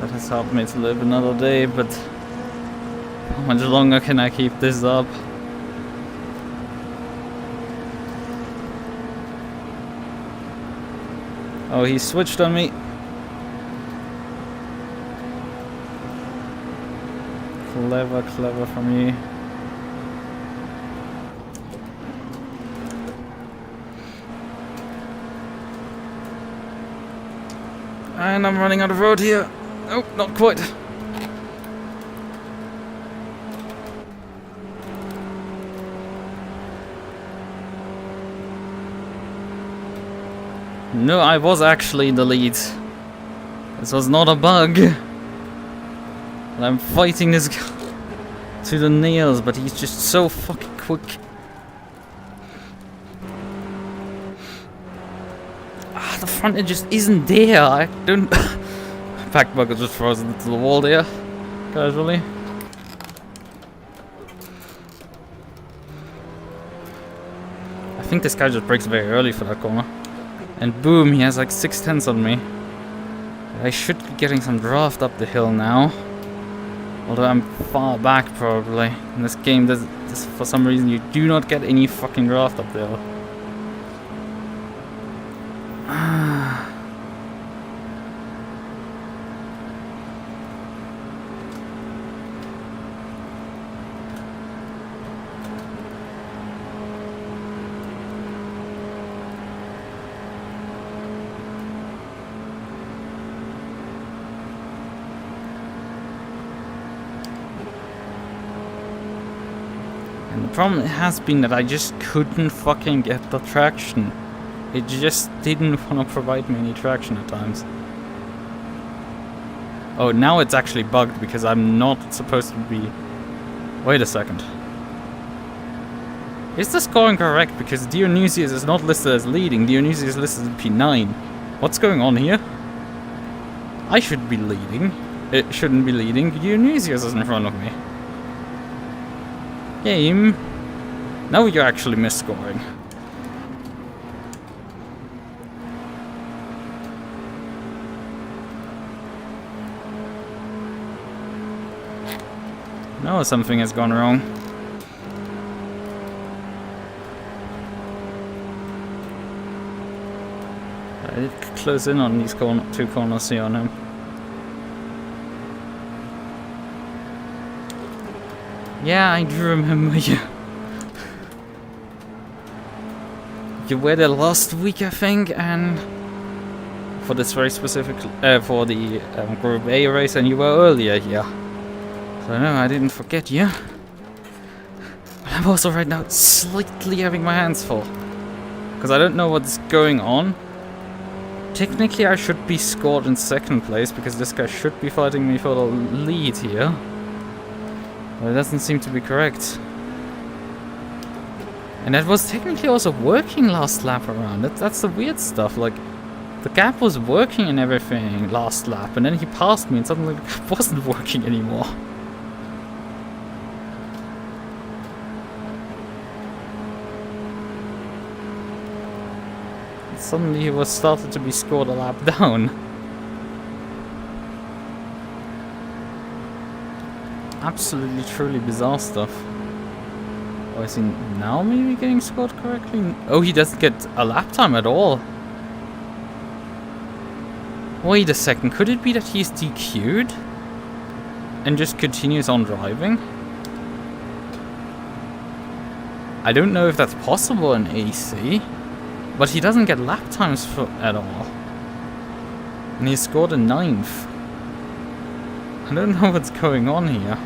That has helped me to live another day, but how much longer can I keep this up? Oh, he switched on me. Clever, clever from you. And I'm running out of road here. Oh, not quite. No, I was actually in the lead. This was not a bug. And I'm fighting this guy to the nails, but he's just so fucking quick. front end just isn't there. I don't... Pack bucket just frozen into the wall there. Casually. I think this guy just brakes very early for that corner. And boom, he has like 6/10 on me. I should be getting some draft up the hill now. Although I'm far back probably. In this game, for some reason, you do not get any fucking draft up the hill. And the problem has been that I just couldn't fucking get the traction. It just didn't want to provide me any traction at times. Oh, now it's actually bugged because I'm not supposed to be... Wait a second. Is the scoring correct? Because Dionysius is not listed as leading. Dionysius is listed as P9. What's going on here? I should be leading. It shouldn't be leading. Dionysius is in front of me. Game. Now you're actually misscoring. No, something has gone wrong. I did close in on these two corners here on him. Yeah, I do remember you. You were there last week, I think, and for this very specific, for the Group A race, and you were earlier here. So no, I didn't forget you. But I'm also right now slightly having my hands full. Because I don't know what's going on. Technically I should be scored in second place, because this guy should be fighting me for the lead here. But it doesn't seem to be correct. And that was technically also working last lap around. That's the weird stuff, like... The gap was working and everything last lap, and then he passed me and suddenly the gap wasn't working anymore. Suddenly he was started to be scored a lap down. Absolutely, truly bizarre stuff. Oh, is he now maybe getting scored correctly? Oh, he doesn't get a lap time at all. Wait a second, could it be that he's DQ'd? And just continues on driving? I don't know if that's possible in AC. But he doesn't get lap times at all. And he scored a 9th. I don't know what's going on here.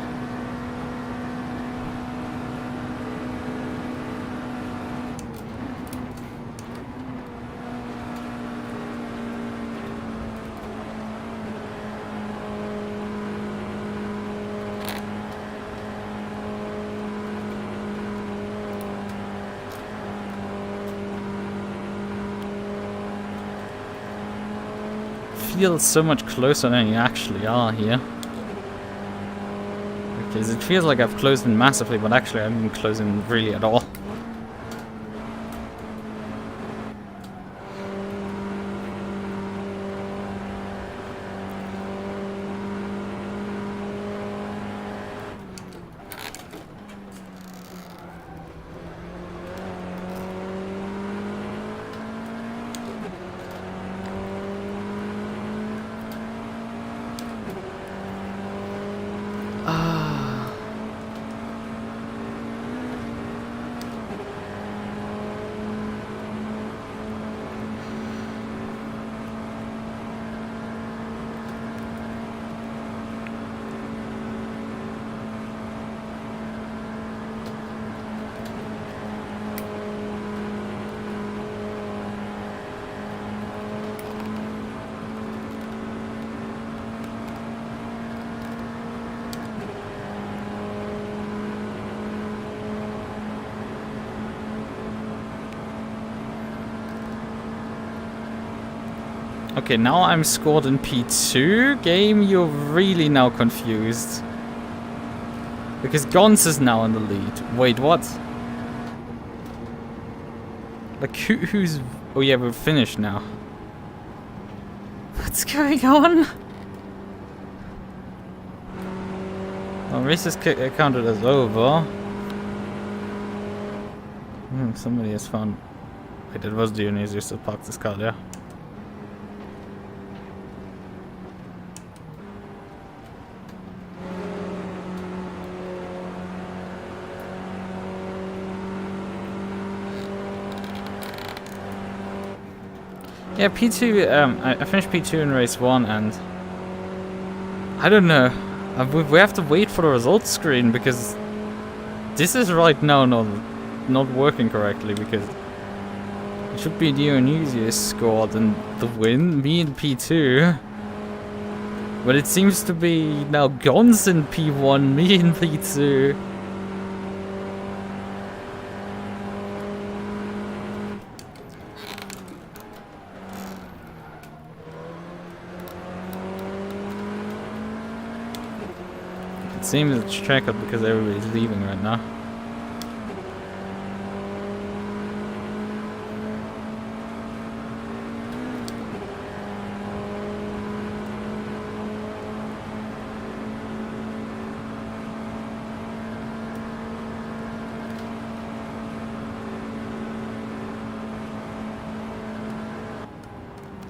Feels so much closer than you actually are here. Because it feels like I've closed in massively, but actually I haven't closed in really at all. Okay, now I'm scored in P2. Game, you're really now confused. Because Gons is now in the lead. Wait, what? Like, who's... Oh yeah, we're finished now. What's going on? Oh, race is counted as over. Somebody has found... Wait, it was Dionysius that parked this car there. Yeah, P2, I finished P2 in race 1 and... I don't know. We have to wait for the results screen because... This is right now not working correctly because... It should be Dionysius scored and the win, me in P2. But it seems to be now Gons in P1, me in P2. It seems it's checkered because everybody's leaving right now.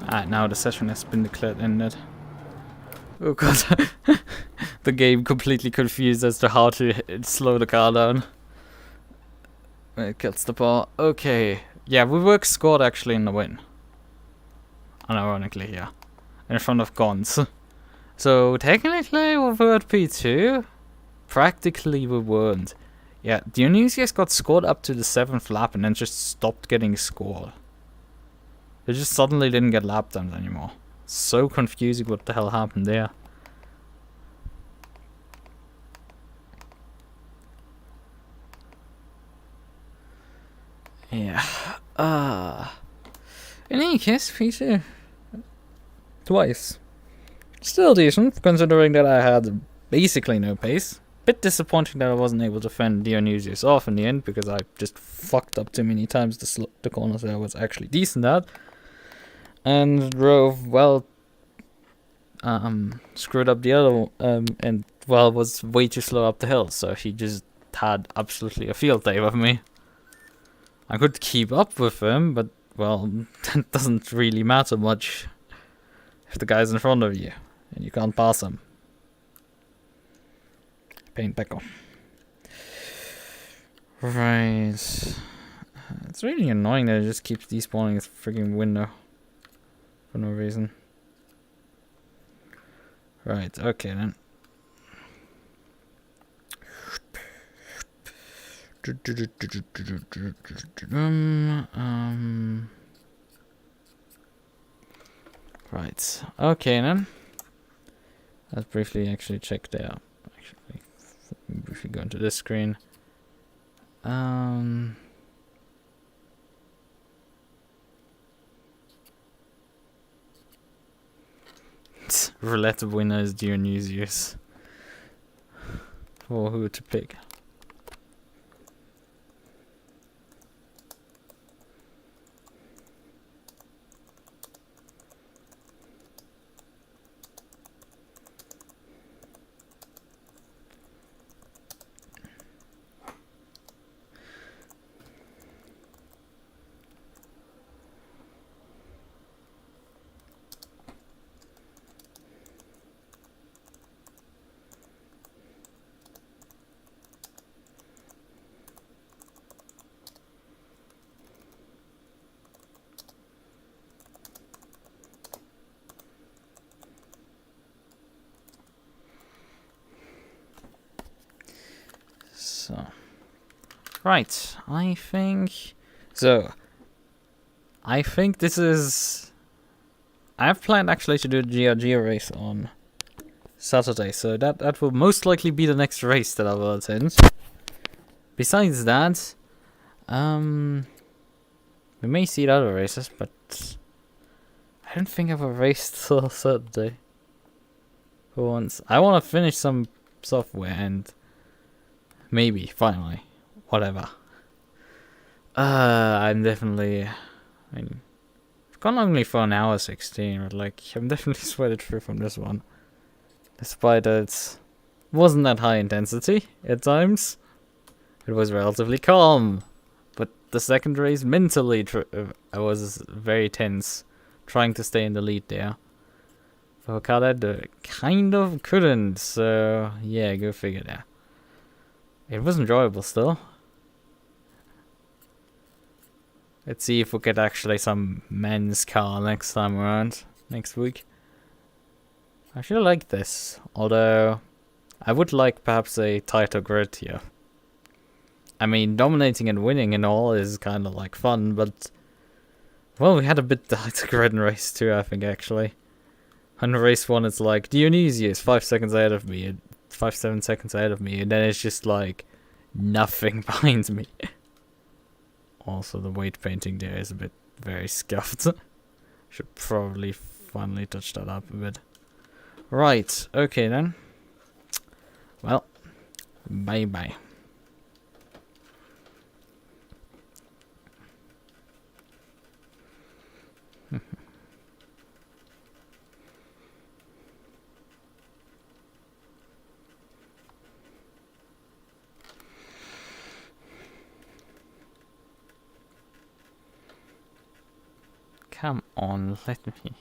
Alright, now the session has been declared ended. Oh god. The game completely confused as to how to slow the car down. It kills the bar. Okay. Yeah, we were scored actually in the win. Unironically, yeah. In front of Gons. So, technically we were at P2. Practically we weren't. Yeah, Dionysius got scored up to the 7th lap and then just stopped getting scored. They just suddenly didn't get lap times anymore. So confusing what the hell happened there. Yeah. In any case, P2. Twice. Still decent, considering that I had basically no pace. Bit disappointing that I wasn't able to fend Dionysius off in the end, because I just fucked up too many times the corners that I was actually decent at. And drove, well, screwed up the other, and, well, was way too slow up the hill, so he just had absolutely a field day with me. I could keep up with him, but, well, that doesn't really matter much if the guy's in front of you, and you can't pass him. Paint back on. Right. It's really annoying that it just keeps despawning this freaking window. For no reason. Right, okay then. Right, okay then. Let's briefly actually check there. Actually, briefly go into this screen. Roulette winner is Dionysius. For who to pick. So, right, I think this is... I've planned actually to do the GRG race on Saturday, so that will most likely be the next race that I will attend. Besides that, we may see the other races, but I don't think I've erased till a certain day. For once. I want to finish some software and maybe, finally, whatever. I'm definitely, I mean, I've gone only for an hour 16, but like, I'm definitely sweated through from this one. Despite that it wasn't that high intensity at times. It was relatively calm. But the second race, mentally, I was very tense, trying to stay in the lead there. For Khaled, kind of couldn't, so yeah, go figure there. It was enjoyable still. Let's see if we get actually some men's car next time around, next week. I actually like this, although I would like perhaps a tighter grid here. I mean, dominating and winning and all is kind of like fun, but well, we had a bit tighter grid in race 2, I think, actually. On race 1, it's like Dionysia is 5 seconds ahead of me, 7 seconds ahead of me, and then it's just like nothing behind me. Also, the weight painting there is a bit very scuffed. Should probably finally touch that up a bit. Right, okay then. Well, bye bye. Come on, let me.